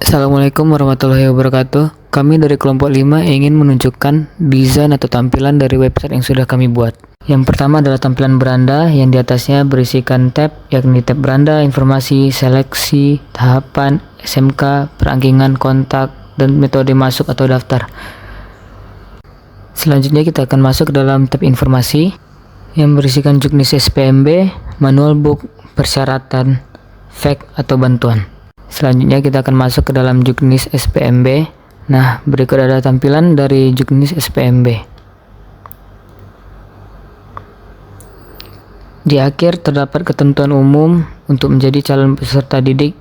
Assalamualaikum warahmatullahi wabarakatuh. Kami dari kelompok 5 ingin menunjukkan desain atau tampilan dari website yang sudah kami buat. Yang pertama adalah tampilan beranda yang di atasnya berisikan tab, yakni tab beranda, informasi, seleksi, tahapan, SMK, perangkingan, kontak, dan metode masuk atau daftar. Selanjutnya kita akan masuk ke dalam tab informasi yang berisikan juknis SPMB, manual book, persyaratan, fact atau bantuan. Selanjutnya kita akan masuk ke dalam juknis SPMB. Nah, berikut ada tampilan dari juknis SPMB. Di akhir terdapat ketentuan umum untuk menjadi calon peserta didik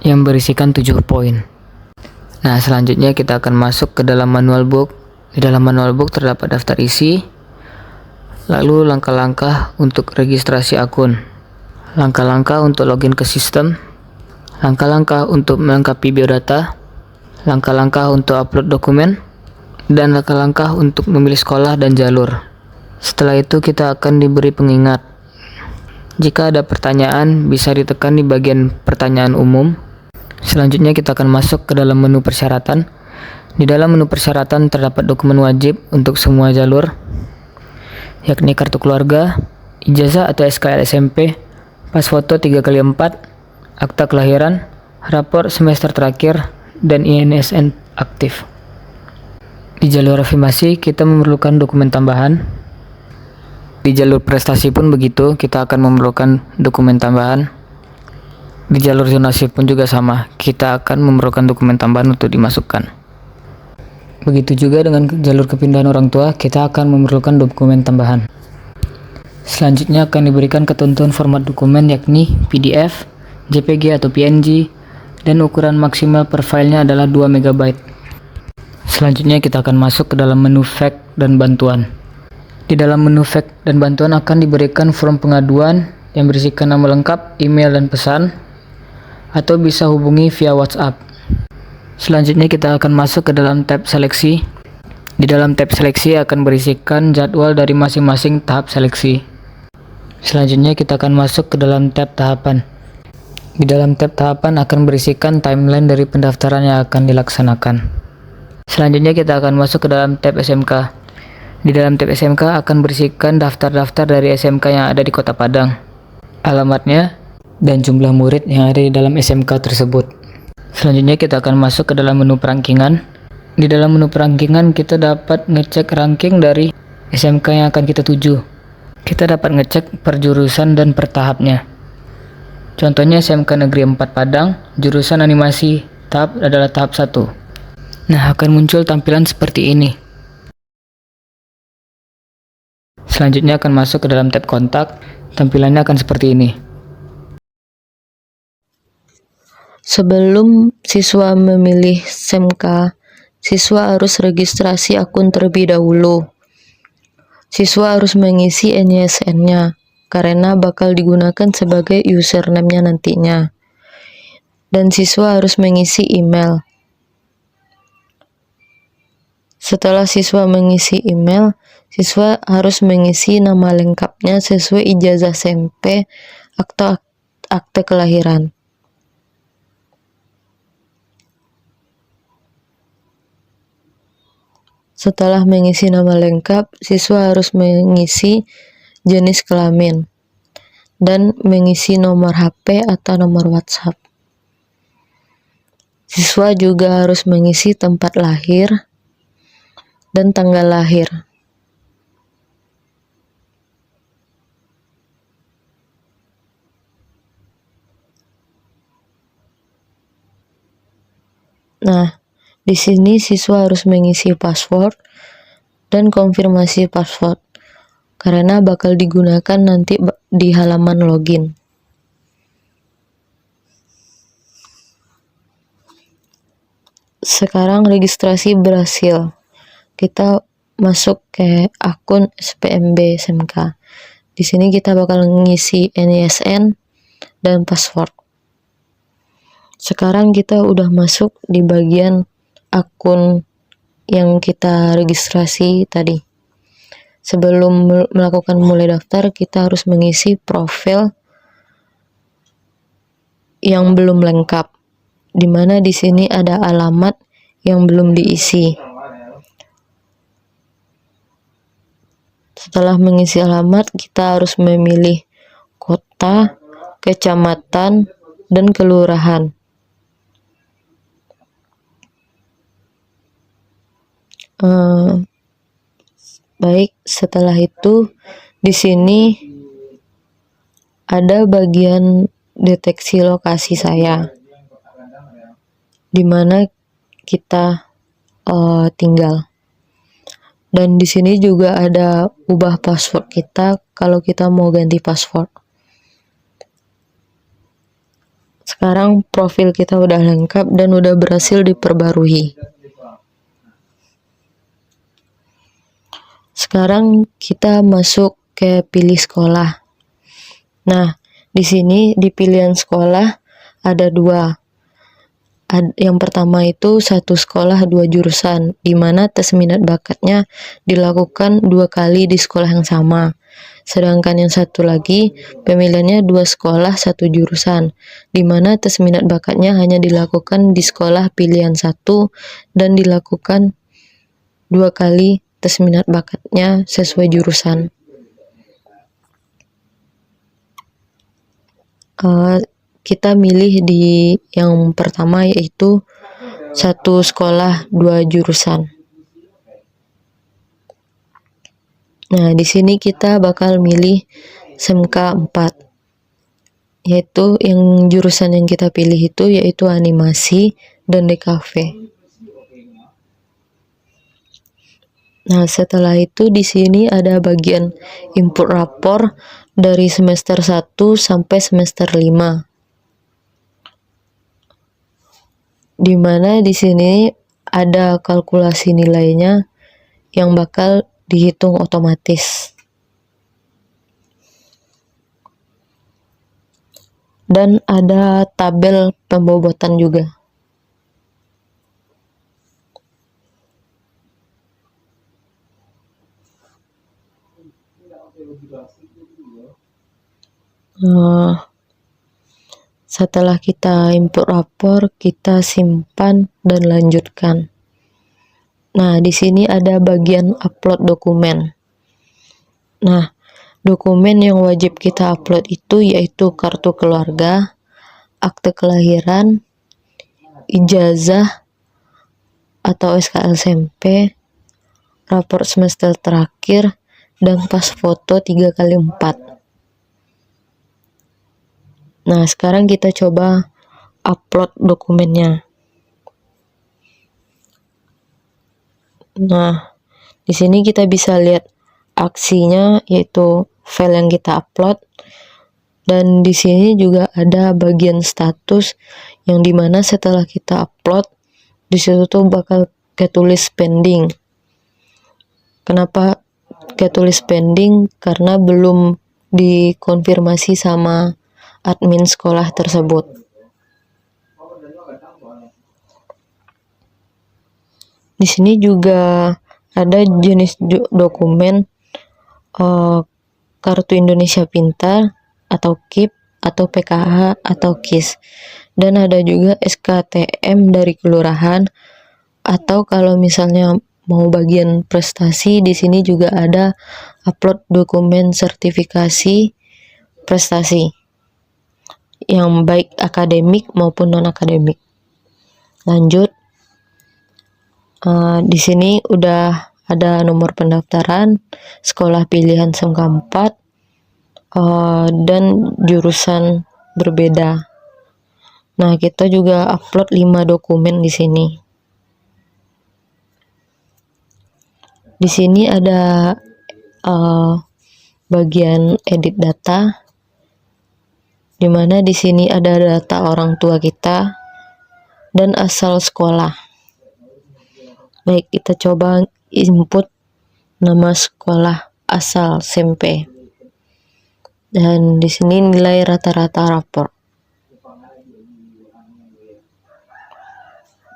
yang berisikan 7 poin. Nah, selanjutnya kita akan masuk ke dalam manual book. Di dalam manual book terdapat daftar isi, lalu langkah-langkah untuk registrasi akun, langkah-langkah untuk login ke sistem, langkah-langkah untuk melengkapi biodata, langkah-langkah untuk upload dokumen, dan langkah-langkah untuk memilih sekolah dan jalur. Setelah itu kita akan diberi pengingat. Jika ada pertanyaan, bisa ditekan di bagian pertanyaan umum. Selanjutnya kita akan masuk ke dalam menu persyaratan. Di dalam menu persyaratan terdapat dokumen wajib untuk semua jalur, yakni kartu keluarga, ijazah atau SKL SMP, pas foto 3x4, akta kelahiran, rapor semester terakhir, dan INSN aktif. Di jalur afirmasi kita memerlukan dokumen tambahan. Di jalur prestasi pun begitu, kita akan memerlukan dokumen tambahan. Di jalur zonasi pun juga sama, kita akan memerlukan dokumen tambahan untuk dimasukkan. Begitu juga dengan jalur kepindahan orang tua, kita akan memerlukan dokumen tambahan. Selanjutnya akan diberikan ketentuan format dokumen, yakni PDF, JPG atau PNG, dan ukuran maksimal per filenya adalah 2 MB. Selanjutnya kita akan masuk ke dalam menu fact dan bantuan. Di dalam menu fact dan bantuan akan diberikan form pengaduan yang berisikan nama lengkap, email, dan pesan, atau bisa hubungi via WhatsApp. Selanjutnya kita akan masuk ke dalam tab seleksi. Di dalam tab seleksi akan berisikan jadwal dari masing-masing tahap seleksi. Selanjutnya kita akan masuk ke dalam tab tahapan. Di dalam tab tahapan akan berisikan timeline dari pendaftaran yang akan dilaksanakan. Selanjutnya kita akan masuk ke dalam tab SMK. Di dalam tab SMK akan berisikan daftar-daftar dari SMK yang ada di Kota Padang, alamatnya, dan jumlah murid yang ada di dalam SMK tersebut. Selanjutnya kita akan masuk ke dalam menu perangkingan. Di dalam menu perangkingan kita dapat ngecek ranking dari SMK yang akan kita tuju. Kita dapat ngecek per jurusan dan per tahapnya. Contohnya SMK Negeri 4 Padang, jurusan animasi, tahap adalah tahap 1. Nah, akan muncul tampilan seperti ini. Selanjutnya akan masuk ke dalam tab kontak, tampilannya akan seperti ini. Sebelum siswa memilih SMK, siswa harus registrasi akun terlebih dahulu. Siswa harus mengisi NISN-nya, karena bakal digunakan sebagai username-nya nantinya. Dan siswa harus mengisi email. Setelah siswa mengisi email, siswa harus mengisi nama lengkapnya sesuai ijazah SMP atau akte kelahiran. Setelah mengisi nama lengkap, siswa harus mengisi jenis kelamin dan mengisi nomor HP atau nomor WhatsApp. Siswa juga harus mengisi tempat lahir dan tanggal lahir. Nah, di sini siswa harus mengisi password dan konfirmasi password karena bakal digunakan nanti di halaman login. Sekarang registrasi berhasil. Kita masuk ke akun SPMB SMK. Di sini kita bakal mengisi NISN dan password. Sekarang kita udah masuk di bagian akun yang kita registrasi tadi. Sebelum melakukan mulai daftar, kita harus mengisi profil yang belum lengkap. dimana di sini ada alamat yang belum diisi. Setelah mengisi alamat, kita harus memilih kota, kecamatan, dan kelurahan. Baik, setelah itu di sini ada bagian deteksi lokasi saya, di mana kita tinggal. Dan di sini juga ada ubah password kita kalau kita mau ganti password. Sekarang profil kita udah lengkap dan udah berhasil diperbarui. Sekarang kita masuk ke pilih sekolah. Nah, di sini di pilihan sekolah ada dua. Yang pertama itu satu sekolah dua jurusan, di mana tes minat bakatnya dilakukan 2 kali di sekolah yang sama. Sedangkan yang satu lagi pemilihannya 2 sekolah 1 jurusan, di mana tes minat bakatnya hanya dilakukan di sekolah pilihan 1 dan dilakukan 2 kali tes minat bakatnya sesuai jurusan. Kita milih di yang pertama, yaitu satu sekolah 2 jurusan. Nah, di sini kita bakal milih SMK 4, yaitu yang jurusan yang kita pilih itu yaitu animasi dan DKV. Nah, setelah itu di sini ada bagian input rapor dari semester 1 sampai semester 5. Di mana di sini ada kalkulasi nilainya yang bakal dihitung otomatis. Dan ada tabel pembobotan juga. Setelah kita input rapor, kita simpan dan lanjutkan. Nah, di sini ada bagian upload dokumen. Nah, dokumen yang wajib kita upload itu yaitu kartu keluarga, akte kelahiran, ijazah atau SKL SMP, rapor semester terakhir, dan pas foto 3x4. Nah, sekarang kita coba upload dokumennya. Nah, di sini kita bisa lihat aksinya, yaitu file yang kita upload. Dan di sini juga ada bagian status yang dimana setelah kita upload, di situ tuh bakal ketulis pending. Kenapa ketulis pending? Karena belum dikonfirmasi sama admin sekolah tersebut. Di sini juga ada jenis dokumen Kartu Indonesia Pintar atau KIP atau PKH atau KIS. Dan ada juga SKTM dari kelurahan, atau kalau misalnya mau bagian prestasi, di sini juga ada upload dokumen sertifikasi prestasi yang baik akademik maupun non akademik. Lanjut, di sini udah ada nomor pendaftaran, sekolah pilihan SMK 4, dan jurusan berbeda. Nah, kita juga upload 5 dokumen di sini. Di sini ada bagian edit data, dimana di sini ada data orang tua kita dan asal sekolah. Baik, kita coba input nama sekolah asal SMP. Dan di sini nilai rata-rata rapor.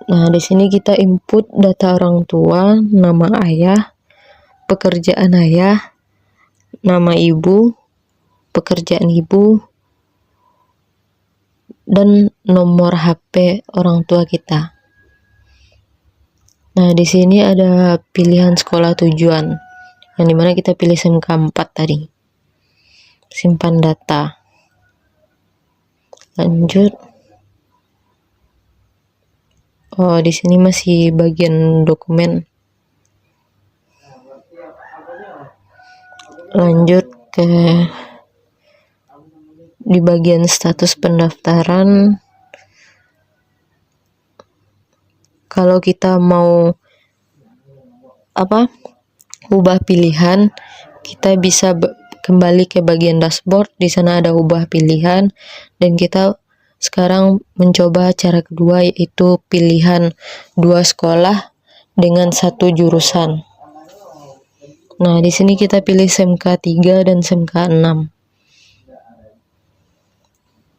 Nah, di sini kita input data orang tua, nama ayah, pekerjaan ayah, nama ibu, pekerjaan ibu, dan nomor HP orang tua kita. Nah, di sini ada pilihan sekolah tujuan, yang dimana kita pilih SMK 4 tadi. Simpan data. Lanjut. Oh, di sini masih bagian dokumen. Lanjut ke di bagian status pendaftaran. Kalau kita mau ubah pilihan, kita bisa kembali ke bagian dashboard. Di sana ada ubah pilihan, dan kita sekarang mencoba cara kedua, yaitu pilihan 2 sekolah dengan 1 jurusan. Nah, di sini kita pilih SMK 3 dan SMK 6.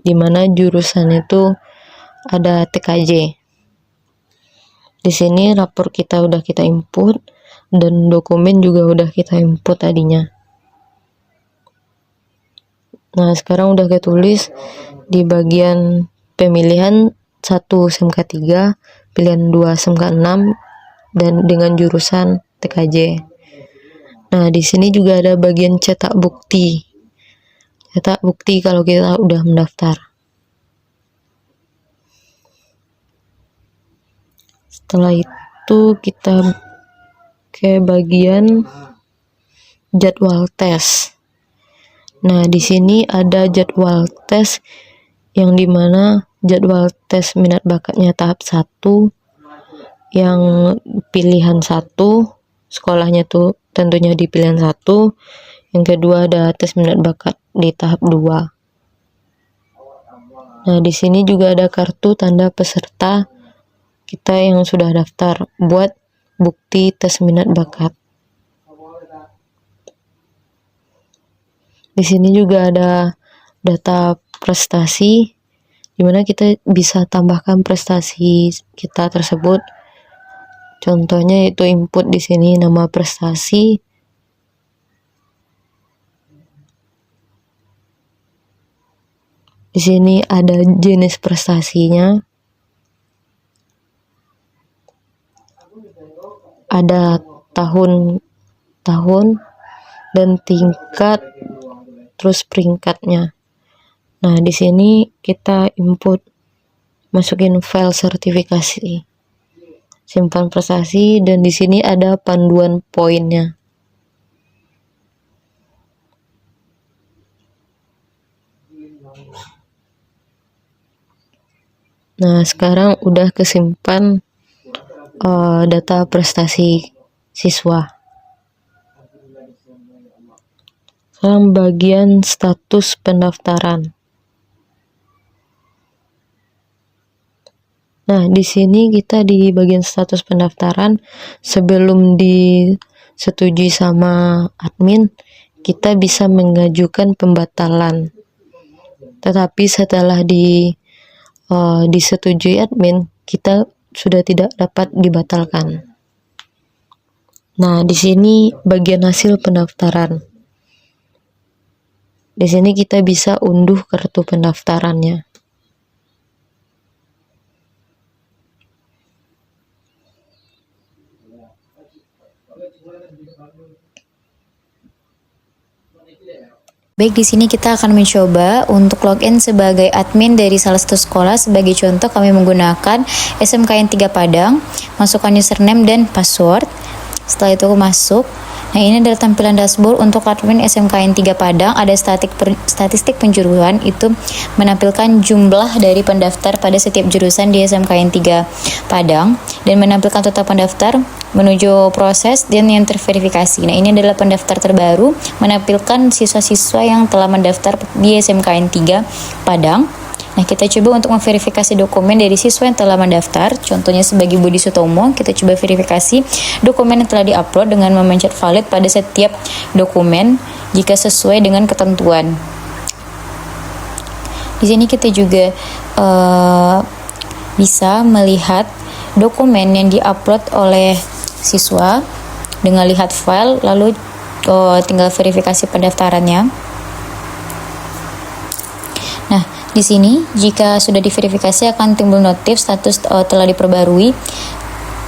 Di mana jurusan itu ada TKJ. Di sini rapor kita udah kita input, dan dokumen juga udah kita input tadinya. Nah, sekarang udah ketulis di bagian pemilihan 1 SMK 3, pilihan 2 SMK 6, dan dengan jurusan TKJ. Nah, di sini juga ada bagian cetak bukti. Cetak bukti kalau kita udah mendaftar. Setelah itu kita ke bagian jadwal tes. Nah, di sini ada jadwal tes yang dimana jadwal tes minat bakatnya tahap 1 yang pilihan 1, sekolahnya tuh tentunya di pilihan 1. Yang kedua ada tes minat bakat di tahap 2. Nah, di sini juga ada kartu tanda peserta kita yang sudah daftar buat bukti tes minat bakat. Di sini juga ada data prestasi, dimana kita bisa tambahkan prestasi kita tersebut. Contohnya itu input di sini nama prestasi. Di sini ada jenis prestasinya. Ada tahun dan tingkat, terus peringkatnya. Nah, di sini kita input, masukin file sertifikasi, simpan prestasi, dan di sini ada panduan poinnya. Nah, sekarang udah kesimpan data prestasi siswa. Sekarang bagian status pendaftaran. Nah, di sini kita di bagian status pendaftaran, sebelum disetujui sama admin, kita bisa mengajukan pembatalan. Tetapi setelah disetujui admin, kita sudah tidak dapat dibatalkan. Nah, di sini bagian hasil pendaftaran. Di sini kita bisa unduh kartu pendaftarannya. Baik, di sini kita akan mencoba untuk login sebagai admin dari salah satu sekolah. Sebagai contoh, kami menggunakan SMKN 3 Padang, masukkan username dan password. Setelah itu aku masuk. Nah, ini adalah tampilan dashboard untuk admin SMKN 3 Padang. Ada statistik penjuruan, itu menampilkan jumlah dari pendaftar pada setiap jurusan di SMKN 3 Padang, dan menampilkan total pendaftar menuju proses dan yang terverifikasi. Nah, ini adalah pendaftar terbaru, menampilkan siswa-siswa yang telah mendaftar di SMKN 3 Padang. Nah, kita coba untuk memverifikasi dokumen dari siswa yang telah mendaftar. Contohnya sebagai Budi Sutomo, kita coba verifikasi dokumen yang telah diupload dengan memencet valid pada setiap dokumen jika sesuai dengan ketentuan. Di sini kita juga bisa melihat dokumen yang diupload oleh siswa dengan lihat file, lalu tinggal verifikasi pendaftarannya. Nah, Di sini, jika sudah diverifikasi akan timbul notif status telah diperbarui.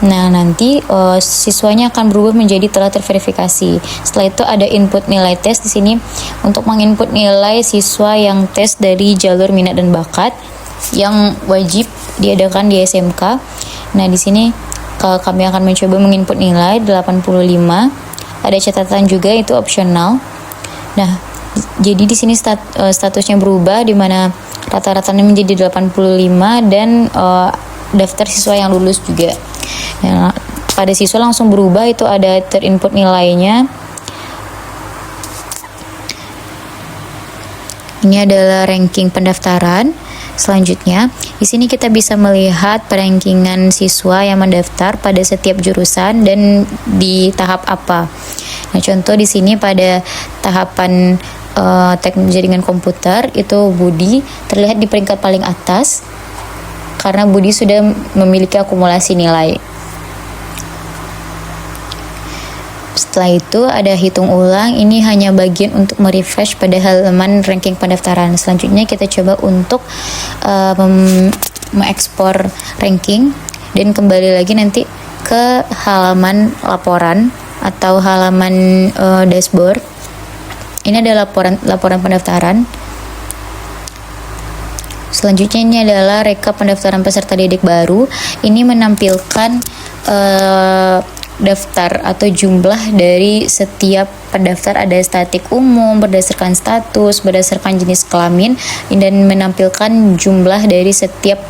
Nah, nanti siswanya akan berubah menjadi telah terverifikasi. Setelah itu ada input nilai tes di sini untuk menginput nilai siswa yang tes dari jalur minat dan bakat yang wajib diadakan di SMK. Nah, di sini kami akan mencoba menginput nilai 85. Ada catatan juga itu opsional. Nah, jadi di sini statusnya berubah di mana rata-ratanya menjadi 85 dan daftar siswa yang lulus juga. Nah, pada siswa langsung berubah itu ada terinput nilainya. Ini adalah ranking pendaftaran. Selanjutnya, di sini kita bisa melihat perankingan siswa yang mendaftar pada setiap jurusan dan di tahap apa. Nah, contoh di sini pada tahapan teknik jaringan komputer itu Budi terlihat di peringkat paling atas karena Budi sudah memiliki akumulasi nilai. Setelah itu ada hitung ulang, ini hanya bagian untuk merefresh pada halaman ranking pendaftaran. Selanjutnya kita coba untuk mengekspor ranking dan kembali lagi nanti ke halaman laporan atau halaman dashboard. Ini adalah laporan pendaftaran. Selanjutnya ini adalah rekap pendaftaran peserta didik baru. Ini menampilkan daftar atau jumlah dari setiap pendaftar, ada statik umum berdasarkan status, berdasarkan jenis kelamin, dan menampilkan jumlah dari setiap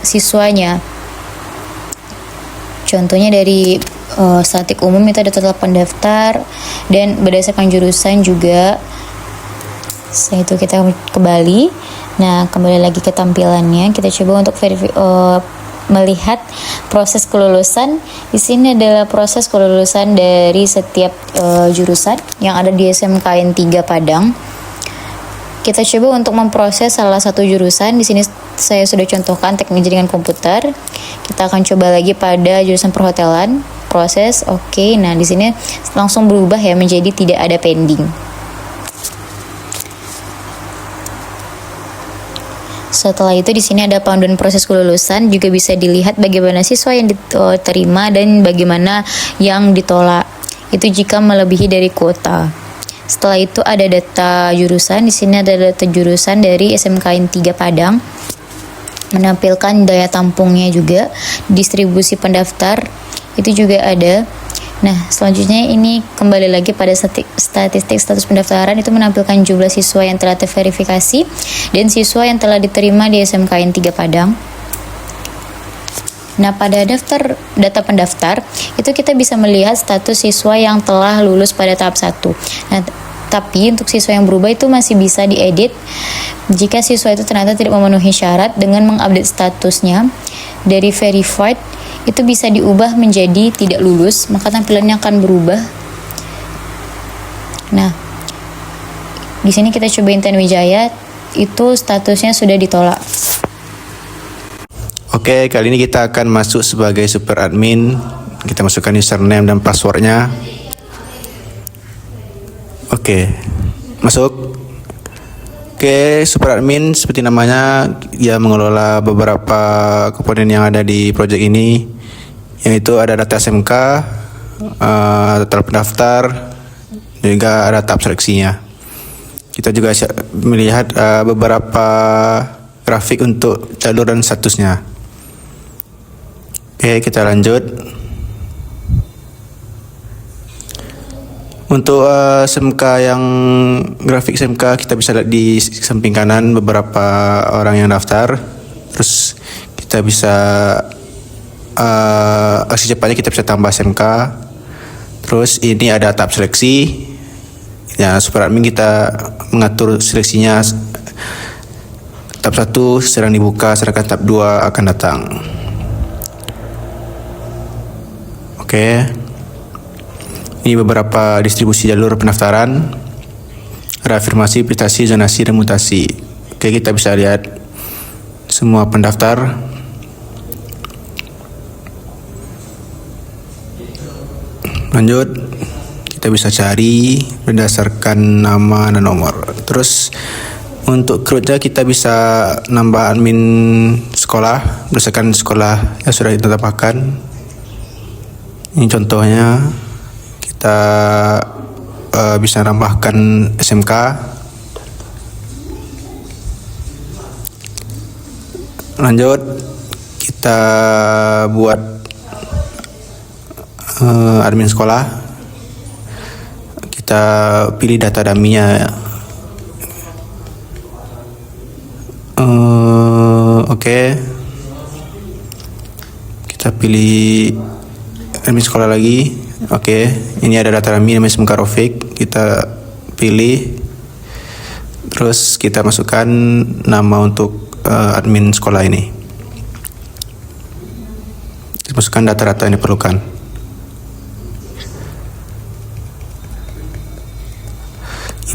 siswanya. Contohnya dari statik umum itu ada total pendaftar dan berdasarkan jurusan juga. Setelah itu kita kembali. Nah, kembali lagi ke tampilannya. Kita coba untuk melihat proses kelulusan. Di sini adalah proses kelulusan dari setiap jurusan yang ada di SMKN 3 Padang. Kita coba untuk memproses salah satu jurusan. Di sini saya sudah contohkan teknik jaringan komputer. Kita akan coba lagi pada jurusan perhotelan. Proses, oke. Nah, di sini langsung berubah ya menjadi tidak ada pending. Setelah itu di sini ada panduan proses kelulusan, juga bisa dilihat bagaimana siswa yang diterima dan bagaimana yang ditolak. Itu jika melebihi dari kuota. Setelah itu ada data jurusan. Di sini ada data jurusan dari SMKN 3 Padang. Menampilkan daya tampungnya juga, distribusi pendaftar itu juga ada. Nah, selanjutnya ini kembali lagi pada statistik status pendaftaran, itu menampilkan jumlah siswa yang telah terverifikasi dan siswa yang telah diterima di SMKN 3 Padang. Nah, pada data pendaftar itu kita bisa melihat status siswa yang telah lulus pada tahap 1. Nah, tapi untuk siswa yang berubah itu masih bisa diedit jika siswa itu ternyata tidak memenuhi syarat dengan mengupdate statusnya dari verified itu bisa diubah menjadi tidak lulus, maka tampilannya akan berubah. Nah, di sini kita coba Intan Wijaya, itu statusnya sudah ditolak. Oke, kali ini kita akan masuk sebagai super admin. Kita masukkan username dan passwordnya. Oke, masuk. Oke, super admin seperti namanya, dia mengelola beberapa komponen yang ada di project ini, yaitu ada data SMK, total pendaftar, dan juga ada tahap seleksinya. Kita juga melihat beberapa grafik untuk jalur dan statusnya. Oke, kita lanjut. Untuk SMK yang grafik SMK kita bisa lihat di samping kanan beberapa orang yang daftar. Terus kita bisa aksi cepatnya kita bisa tambah SMK. Terus ini ada tahap seleksi. Ya, super admin kita mengatur seleksinya. Tahap 1 sedang dibuka, sedangkan tahap 2 akan datang. Oke. Ini beberapa distribusi jalur pendaftaran. Ada afirmasi, prestasi, zonasi, dan mutasi. Oke, kita bisa lihat semua pendaftar. Lanjut, kita bisa cari berdasarkan nama dan nomor. Terus Untuk kerja kita bisa nambah admin sekolah berdasarkan sekolah yang sudah ditetapkan. Ini contohnya kita bisa nambahkan SMK. Lanjut kita buat admin sekolah. Kita pilih data dummy-nya. Oke. Kita pilih admin sekolah lagi. Oke, ini ada data dummy namanya SMK Rofik. Kita pilih. Terus kita masukkan nama untuk admin sekolah ini. Kita masukkan data-data yang diperlukan.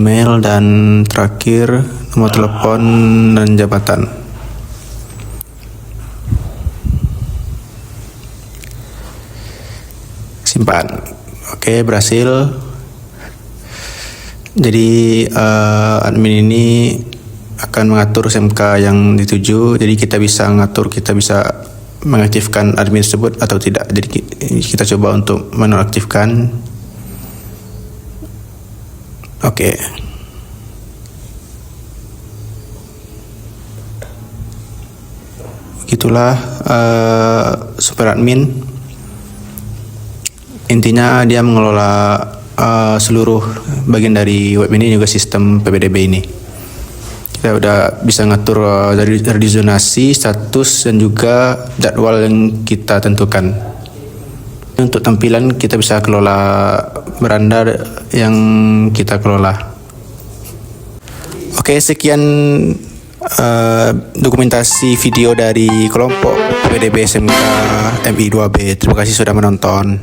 Email dan terakhir nomor telepon dan jabatan. Simpan. Oke, berhasil. Jadi admin ini akan mengatur SMK yang dituju. Jadi kita bisa mengaktifkan admin tersebut atau tidak. Jadi kita coba untuk menonaktifkan. Oke. Begitulah super admin. Intinya dia mengelola seluruh bagian dari web ini, juga sistem PPDB ini. Kita udah bisa ngatur dari zonasi, status, dan juga jadwal yang kita tentukan. Untuk tampilan kita bisa kelola beranda yang kita kelola. Oke, sekian dokumentasi video dari kelompok PPDB SMK MI 2B. Terima kasih sudah menonton.